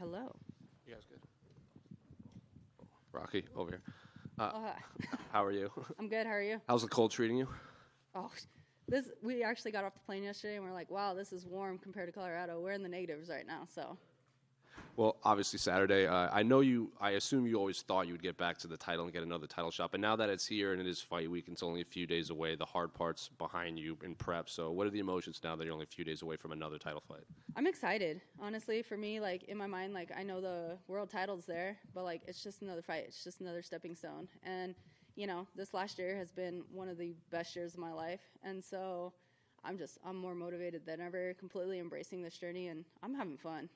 Hello. You guys good? Rocky, over here. Hi. How are you? I'm good. How are you? How's the cold treating you? Oh, we actually got off the plane yesterday and we're like, wow, this is warm compared to Colorado. We're in the negatives right now, so. Well, obviously Saturday. I assume you always thought you would get back to the title and get another title shot, but now that it's here and it is fight week, it's only a few days away. The hard part's behind you in prep. So what are the emotions now that you're only a few days away from another title fight? I'm excited. Honestly, for me, like, in my mind, like, I know the world title's there, but, like, it's just another fight. It's just another stepping stone. And, you know, this last year has been one of the best years of my life. And so I'm more motivated than ever, completely embracing this journey, and I'm having fun.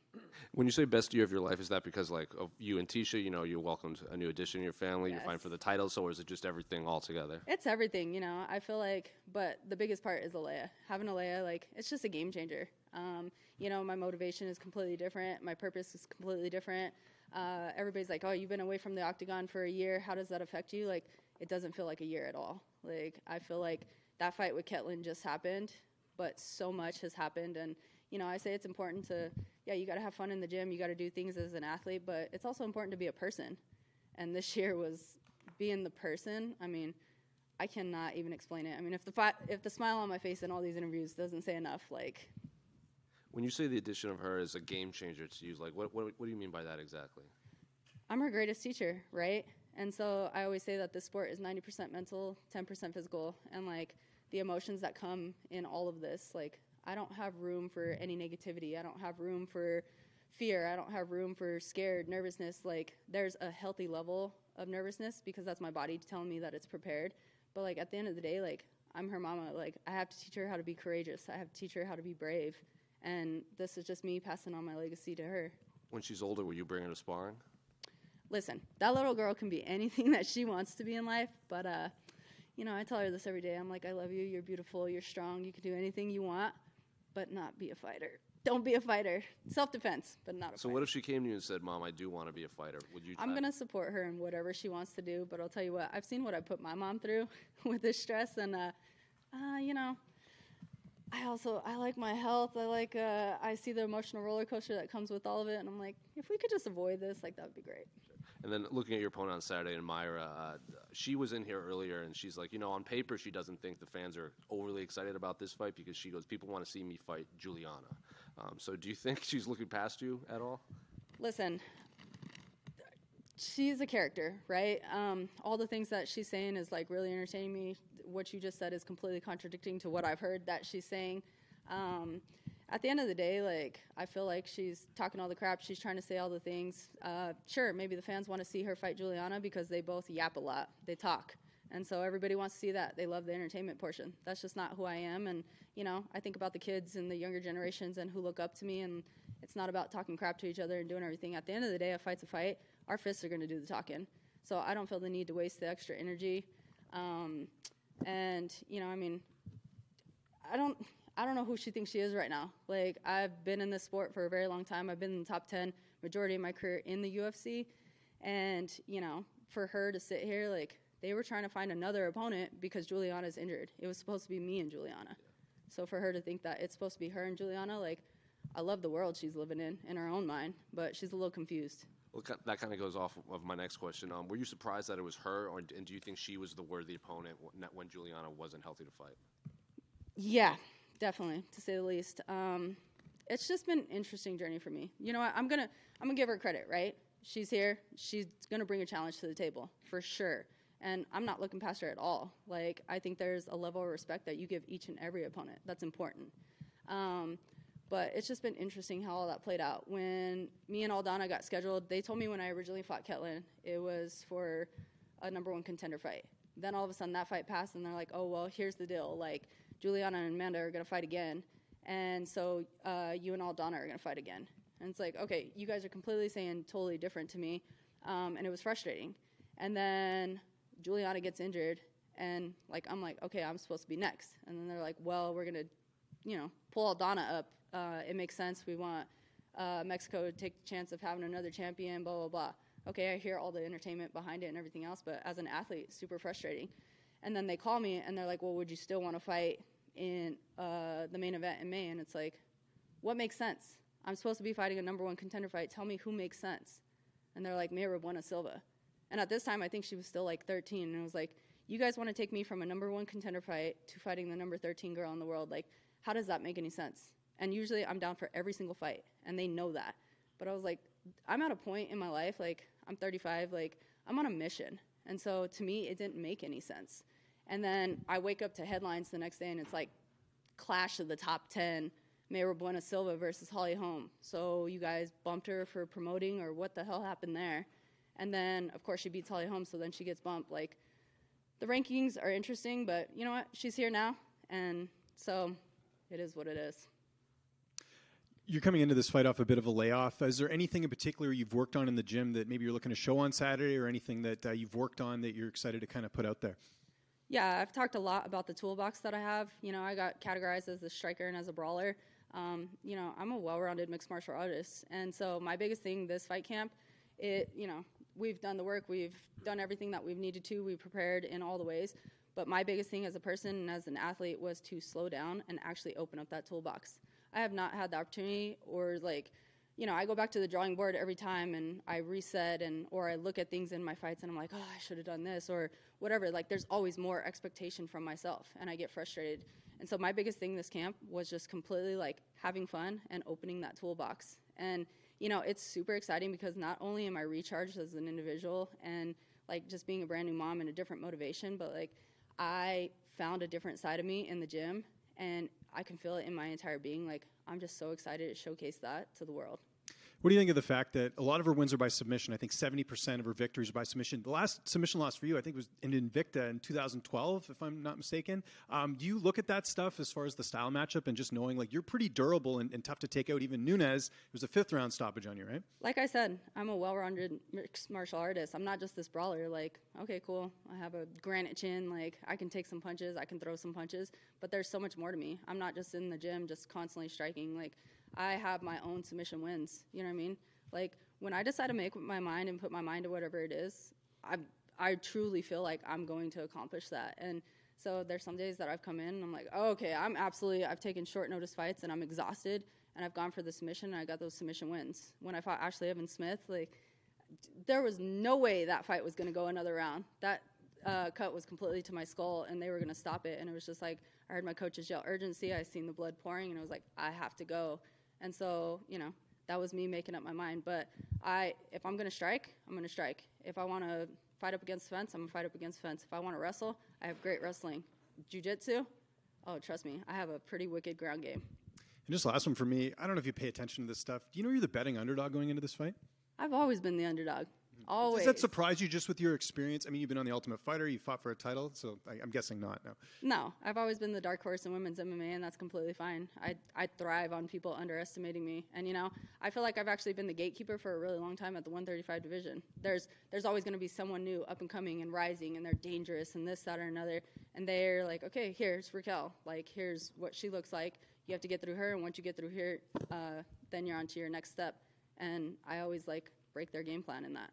When you say best year of your life, is that because, like, of you and Tisha, you know, you welcomed a new addition to your family, Yes. you're fighting for the title, so or is it just everything all together? It's everything, you know. I feel like, but the biggest part is Alea. Having Alea, like, it's just a game changer. You know, my motivation is completely different. My purpose is completely different. Everybody's like, oh, you've been away from the octagon for a year. How does that affect you? Like, it doesn't feel like a year at all. Like, I feel like that fight with Ketlin just happened, but so much has happened. And, you know, I say it's important to, yeah, you got to have fun in the gym. You got to do things as an athlete, but it's also important to be a person. And this year was being the person. I mean, I cannot even explain it. I mean, if the smile on my face in all these interviews doesn't say enough, like. When you say the addition of her is a game changer to you, like, what do you mean by that exactly? I'm her greatest teacher, right? And so I always say that this sport is 90% mental, 10% physical, and, like, the emotions that come in all of this, like, I don't have room for any negativity. I don't have room for fear. I don't have room for scared, nervousness. Like, there's a healthy level of nervousness because that's my body telling me that it's prepared. But, like, at the end of the day, like, I'm her mama. Like, I have to teach her how to be courageous. I have to teach her how to be brave. And this is just me passing on my legacy to her. When she's older, will you bring her to sparring? Listen, that little girl can be anything that she wants to be in life, but, you know, I tell her this every day. I'm like, I love you. You're beautiful. You're strong. You can do anything you want, but not be a fighter. Don't be a fighter. Self-defense, but not a fighter. So what if she came to you and said, Mom, I do want to be a fighter? Would you try? I'm going to support her in whatever she wants to do, but I'll tell you what, I've seen what I put my mom through with this stress, and, you know, I like my health. I see the emotional roller coaster that comes with all of it, and I'm like, if we could just avoid this, like, that would be great. And then looking at your opponent on Saturday, and Mayra, she was in here earlier, and she's like, you know, on paper, she doesn't think the fans are overly excited about this fight because she goes, people want to see me fight Juliana. So do you think she's looking past you at all? Listen, she's a character, right? All the things that she's saying is, like, really entertaining me. What you just said is completely contradicting to what I've heard that she's saying. At the end of the day, like, I feel like she's talking all the crap. She's trying to say all the things. Sure, maybe the fans want to see her fight Juliana because they both yap a lot. They talk. And so everybody wants to see that. They love the entertainment portion. That's just not who I am. And, you know, I think about the kids and the younger generations and who look up to me, and it's not about talking crap to each other and doing everything. At the end of the day, a fight's a fight. Our fists are going to do the talking. So I don't feel the need to waste the extra energy. And, you know, I mean, I don't know who she thinks she is right now. Like, I've been in this sport for a very long time. I've been in the top 10 majority of my career in the UFC. And, you know, for her to sit here, like, they were trying to find another opponent because Juliana's injured. It was supposed to be me and Juliana. So for her to think that it's supposed to be her and Juliana, like, I love the world she's living in her own mind, but she's a little confused. Well, that kind of goes off of my next question. Were you surprised that it was her, and do you think she was the worthy opponent when Juliana wasn't healthy to fight? Yeah, definitely, to say the least. It's just been an interesting journey for me. You know what? I'm gonna give her credit, right? She's here. She's gonna bring a challenge to the table for sure, and I'm not looking past her at all. Like, I think there's a level of respect that you give each and every opponent. That's important. But it's just been interesting how all that played out. When me and Aldana got scheduled, they told me when I originally fought Ketlin, it was for a #1 contender fight. Then all of a sudden that fight passed, and they're like, oh, well, here's the deal. Like, Juliana and Amanda are going to fight again, and so you and Aldana are going to fight again. And it's like, okay, you guys are completely saying totally different to me, and it was frustrating. And then Juliana gets injured, and, like, I'm like, okay, I'm supposed to be next. And then they're like, well, we're going to, you know, pull Aldana up. It makes sense. We want Mexico to take the chance of having another champion, blah, blah, blah. Okay, I hear all the entertainment behind it and everything else, but as an athlete, super frustrating. And then they call me, and they're like, well, would you still want to fight in the main event in May? And it's like, what makes sense? I'm supposed to be fighting a number 1 contender fight. Tell me who makes sense. And they're like, Mayra Bueno Silva. And at this time, I think she was still like 13. And it was like, you guys want to take me from a number 1 contender fight to fighting the number 13 girl in the world? Like, how does that make any sense? And usually I'm down for every single fight, and they know that. But I was like, I'm at a point in my life, like, I'm 35, like, I'm on a mission. And so to me, it didn't make any sense. And then I wake up to headlines the next day, and it's like, clash of the top 10, Mayra Bueno Silva versus Holly Holm. So you guys bumped her for promoting, or what the hell happened there? And then, of course, she beats Holly Holm, so then she gets bumped. Like, the rankings are interesting, but you know what? She's here now, and so it is what it is. You're coming into this fight off a bit of a layoff. Is there anything in particular you've worked on in the gym that maybe you're looking to show on Saturday, or anything that you've worked on that you're excited to kind of put out there? Yeah, I've talked a lot about the toolbox that I have. You know, I got categorized as a striker and as a brawler. You know, I'm a well-rounded mixed martial artist. And so my biggest thing this fight camp, we've done the work. We've done everything that we've needed to. We prepared in all the ways. But my biggest thing as a person and as an athlete was to slow down and actually open up that toolbox. I have not had the opportunity, or I go back to the drawing board every time and I reset, or I look at things in my fights and I'm like, oh, I should have done this or whatever. Like, there's always more expectation from myself, and I get frustrated. And so my biggest thing this camp was just completely like having fun and opening that toolbox. And, you know, it's super exciting because not only am I recharged as an individual and like just being a brand new mom and a different motivation, but like I found a different side of me in the gym, and I can feel it in my entire being. Like, I'm just so excited to showcase that to the world. What do you think of the fact that a lot of her wins are by submission? I think 70% of her victories are by submission. The last submission loss for you, I think, was in Invicta in 2012, if I'm not mistaken. Do you look at that stuff as far as the style matchup and just knowing, like, you're pretty durable and tough to take out? Even Nunes, it was a 5th-round stoppage on you, right? Like I said, I'm a well-rounded mixed martial artist. I'm not just this brawler. Like, okay, cool, I have a granite chin. Like, I can take some punches. I can throw some punches. But there's so much more to me. I'm not just in the gym just constantly striking. Like, I have my own submission wins. You know what I mean? Like, when I decide to make my mind and put my mind to whatever it is, I truly feel like I'm going to accomplish that. And so there's some days that I've come in and I'm like, oh, okay, I've taken short notice fights and I'm exhausted, and I've gone for the submission and I got those submission wins. When I fought Ashley Evans Smith, like, there was no way that fight was going to go another round. That cut was completely to my skull, and they were going to stop it. And it was just like, I heard my coaches yell urgency. I seen the blood pouring, and I was like, I have to go. And so, you know, that was me making up my mind. But if I'm going to strike, I'm going to strike. If I want to fight up against the fence, I'm going to fight up against the fence. If I want to wrestle, I have great wrestling. Jiu-jitsu, oh, trust me, I have a pretty wicked ground game. And just last one for me, I don't know if you pay attention to this stuff. Do you know you're the betting underdog going into this fight? I've always been the underdog. Always. Does that surprise you just with your experience? I mean, you've been on The Ultimate Fighter, you fought for a title, so I'm guessing not, no. No, I've always been the dark horse in women's MMA, and that's completely fine. I thrive on people underestimating me. And, you know, I feel like I've actually been the gatekeeper for a really long time at the 135 division. There's always going to be someone new, up and coming and rising, and they're dangerous and this, that, or another. And they're like, okay, here's Raquel. Like, here's what she looks like. You have to get through her, and once you get through here, then you're on to your next step. And I always, like, break their game plan in that.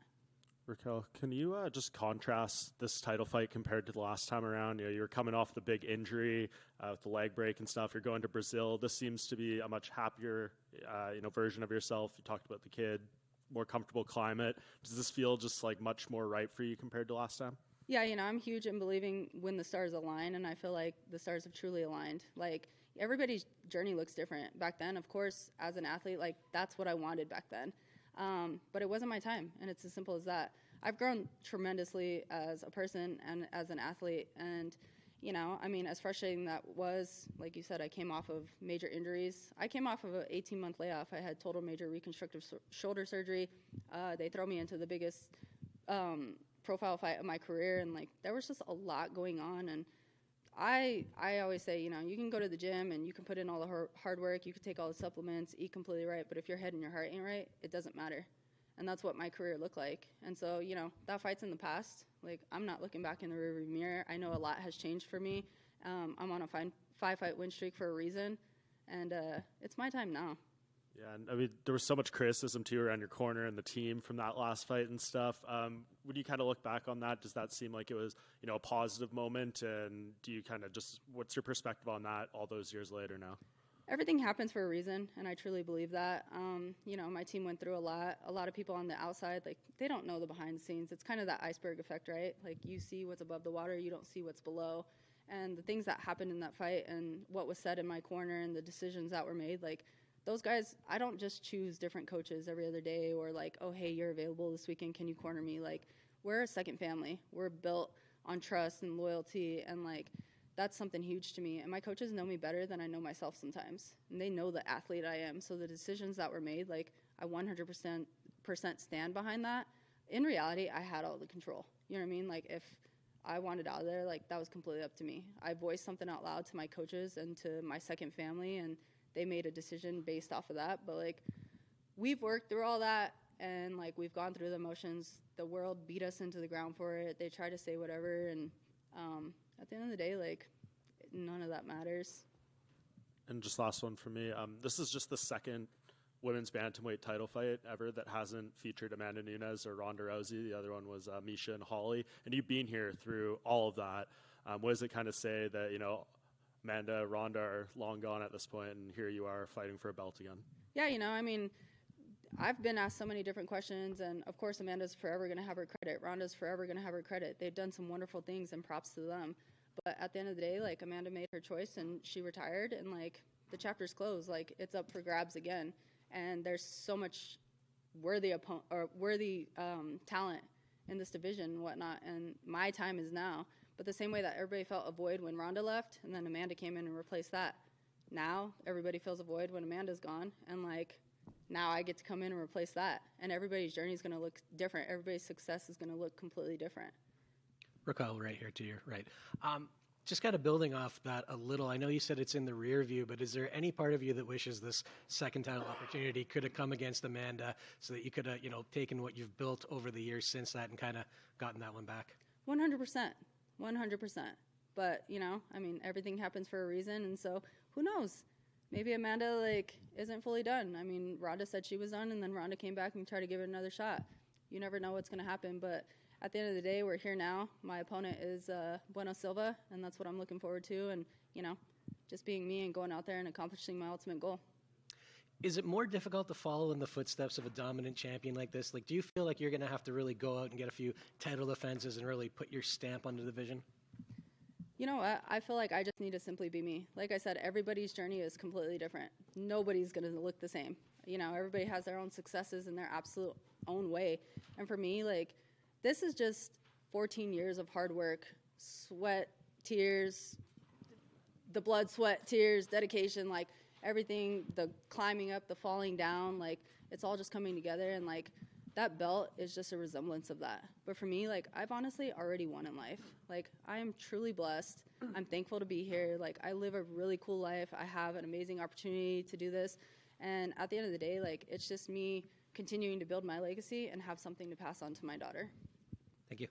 Raquel, can you just contrast this title fight compared to the last time around? You know, you were coming off the big injury with the leg break and stuff. You're going to Brazil. This seems to be a much happier, version of yourself. You talked about the kid, more comfortable climate. Does this feel just like much more right for you compared to last time? Yeah, you know, I'm huge in believing when the stars align, and I feel like the stars have truly aligned. Like, everybody's journey looks different. Back then, of course, as an athlete, like, that's what I wanted back then. But it wasn't my time, and it's as simple as that. I've grown tremendously as a person and as an athlete, and, you know, I mean, as frustrating that was, like you said, I came off of major injuries. I came off of an 18-month layoff. I had total major reconstructive shoulder surgery. They throw me into the biggest profile fight of my career, and, like, there was just a lot going on. And I always say, you know, you can go to the gym and you can put in all the hard work, you can take all the supplements, eat completely right, but if your head and your heart ain't right, it doesn't matter. And that's what my career looked like. And so, you know, that fight's in the past. Like, I'm not looking back in the rearview mirror. I know a lot has changed for me. I'm on a 5-fight win streak for a reason, and it's my time now. Yeah, and I mean, there was so much criticism too around your corner and the team from that last fight and stuff. When you kind of look back on that, does that seem like it was, you know, a positive moment? And do you kind of just, what's your perspective on that all those years later now? Everything happens for a reason, and I truly believe that. You know, my team went through a lot. A lot of people on the outside, like, they don't know the behind the scenes. It's kind of that iceberg effect, right? Like, you see what's above the water, you don't see what's below. And the things that happened in that fight and what was said in my corner and the decisions that were made, like, those guys, I don't just choose different coaches every other day or like, oh, hey, you're available this weekend, can you corner me? Like, we're a second family. We're built on trust and loyalty, and like, that's something huge to me. And my coaches know me better than I know myself sometimes. And they know the athlete I am. So the decisions that were made, like, I 100% stand behind that. In reality, I had all the control. You know what I mean? Like, if I wanted out of there, like, that was completely up to me. I voiced something out loud to my coaches and to my second family, and they made a decision based off of that. But, like, we've worked through all that, and, like, we've gone through the motions. The world beat us into the ground for it. They try to say whatever, and at the end of the day, like, none of that matters. And just last one for me. This is just the second women's bantamweight title fight ever that hasn't featured Amanda Nunes or Ronda Rousey. The other one was Misha and Holly. And you've been here through all of that. What does it kind of say that, you know, Amanda, Ronda are long gone at this point, and here you are fighting for a belt again? Yeah, you know, I mean, I've been asked so many different questions, and of course Amanda's forever going to have her credit. Ronda's forever going to have her credit. They've done some wonderful things, and props to them. But at the end of the day, like, Amanda made her choice, and she retired, and, like, the chapter's closed. Like, it's up for grabs again. And there's so much worthy talent in this division and whatnot, and my time is now. But the same way that everybody felt a void when Ronda left, and then Amanda came in and replaced that, now everybody feels a void when Amanda's gone, and, like, now I get to come in and replace that. And everybody's journey is going to look different. Everybody's success is going to look completely different. Raquel, right here to your right. Just kind of building off that a little, I know you said it's in the rear view, but is there any part of you that wishes this second title opportunity could have come against Amanda so that you could have, you know, taken what you've built over the years since that and kind of gotten that one back? 100%. 100%. But, you know, I mean, everything happens for a reason, and so who knows? Maybe Amanda, like, isn't fully done. I mean, Ronda said she was done, and then Ronda came back and tried to give it another shot. You never know what's going to happen, but at the end of the day, we're here now. My opponent is Bueno Silva, and that's what I'm looking forward to, and, you know, just being me and going out there and accomplishing my ultimate goal. Is it more difficult to follow in the footsteps of a dominant champion like this? Like, do you feel like you're going to have to really go out and get a few title defenses and really put your stamp on the division? You know what? I feel like I just need to simply be me. Like I said, everybody's journey is completely different. Nobody's going to look the same. You know, everybody has their own successes in their absolute own way. And for me, like, this is just 14 years of hard work, sweat, tears, the blood, sweat, tears, dedication, like, everything, the climbing up, the falling down, like, it's all just coming together. And, like, that belt is just a resemblance of that. But for me, like, I've honestly already won in life. Like, I am truly blessed. I'm thankful to be here. Like, I live a really cool life. I have an amazing opportunity to do this. And at the end of the day, like, it's just me continuing to build my legacy and have something to pass on to my daughter. Thank you.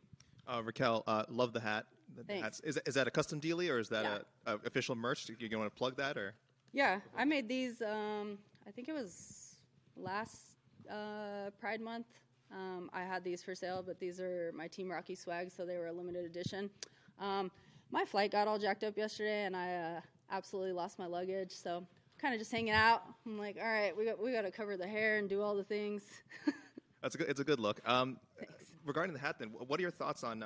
Raquel, love the hat. Thanks. Is that a custom dealie, or is that a official merch? Do you want to plug that, or? Yeah, I made these, I think it was last Pride Month. I had these for sale, but these are my Team Rocky swag, so they were a limited edition. My flight got all jacked up yesterday, and I absolutely lost my luggage, so kind of just hanging out. I'm like, all right, we got to cover the hair and do all the things. It's a good look. Thanks. Regarding the hat, then, what are your thoughts on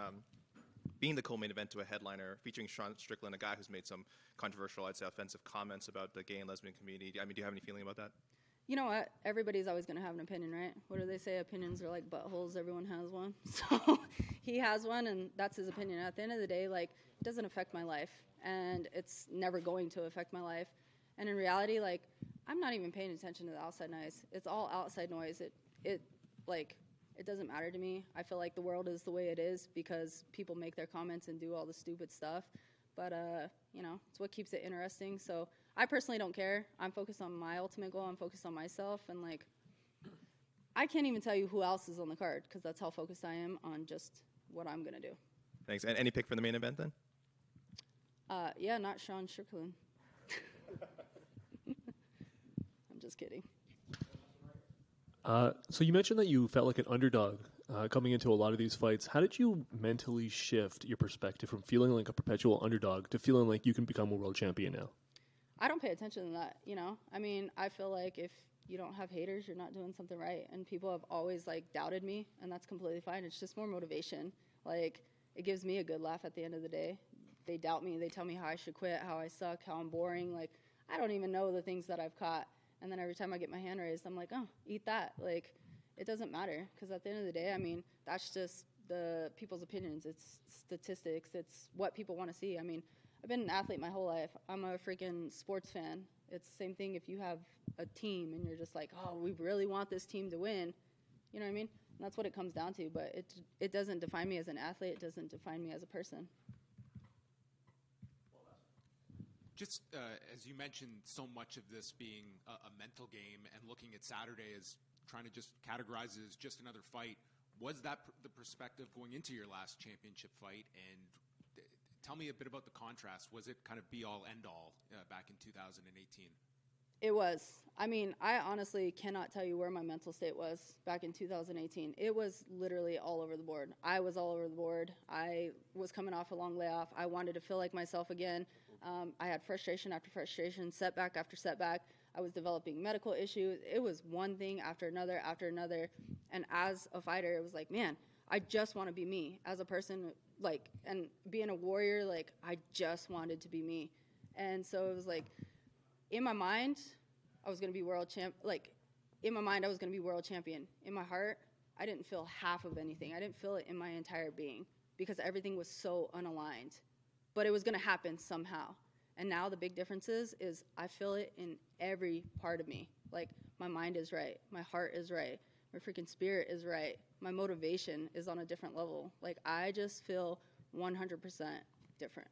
being the co-main event to a headliner featuring Sean Strickland, a guy who's made some controversial, I'd say, offensive comments about the gay and lesbian community? I mean, do you have any feeling about that? You know what? Everybody's always going to have an opinion, right? What do they say? Opinions are like buttholes. Everyone has one. So he has one, and that's his opinion. At the end of the day, like, it doesn't affect my life, and it's never going to affect my life. And in reality, like, I'm not even paying attention to the outside noise. It's all outside noise. It doesn't matter to me. I feel like the world is the way it is because people make their comments and do all the stupid stuff. But, you know, it's what keeps it interesting. So I personally don't care. I'm focused on my ultimate goal. I'm focused on myself. And, like, I can't even tell you who else is on the card because that's how focused I am on just what I'm going to do. Thanks. And any pick for the main event, then? Yeah, not Sean Strickland. I'm just kidding. So you mentioned that you felt like an underdog coming into a lot of these fights. How did you mentally shift your perspective from feeling like a perpetual underdog to feeling like you can become a world champion now? I don't pay attention to that, you know? I mean, I feel like if you don't have haters, you're not doing something right. And people have always, like, doubted me, and that's completely fine. It's just more motivation. Like, it gives me a good laugh at the end of the day. They doubt me. They tell me how I should quit, how I suck, how I'm boring. Like, I don't even know the things that I've caught. And then every time I get my hand raised, I'm like, oh, eat that. Like, it doesn't matter, because at the end of the day, I mean, that's just the people's opinions. It's statistics. It's what people want to see. I mean, I've been an athlete my whole life. I'm a freaking sports fan. It's the same thing if you have a team and you're just like, oh, we really want this team to win. You know what I mean? And that's what it comes down to. But it doesn't define me as an athlete. It doesn't define me as a person. Just as you mentioned, so much of this being a mental game and looking at Saturday as trying to just categorize it as just another fight, was that the perspective going into your last championship fight? And tell me a bit about the contrast. Was it kind of be-all, end-all back in 2018? It was. I mean, I honestly cannot tell you where my mental state was back in 2018. It was literally all over the board. I was all over the board. I was coming off a long layoff. I wanted to feel like myself again. I had frustration after frustration, setback after setback. I was developing medical issues. It was one thing after another after another. And as a fighter, it was like, man, I just want to be me. As a person, like, and being a warrior, like, I just wanted to be me. And so it was like, in my mind, I was going to be world champ. Like, in my mind, I was going to be world champion. In my heart, I didn't feel half of anything. I didn't feel it in my entire being because everything was so unaligned. But it was going to happen somehow. And now the big difference is I feel it in every part of me. Like, my mind is right. My heart is right. My freaking spirit is right. My motivation is on a different level. Like, I just feel 100% different.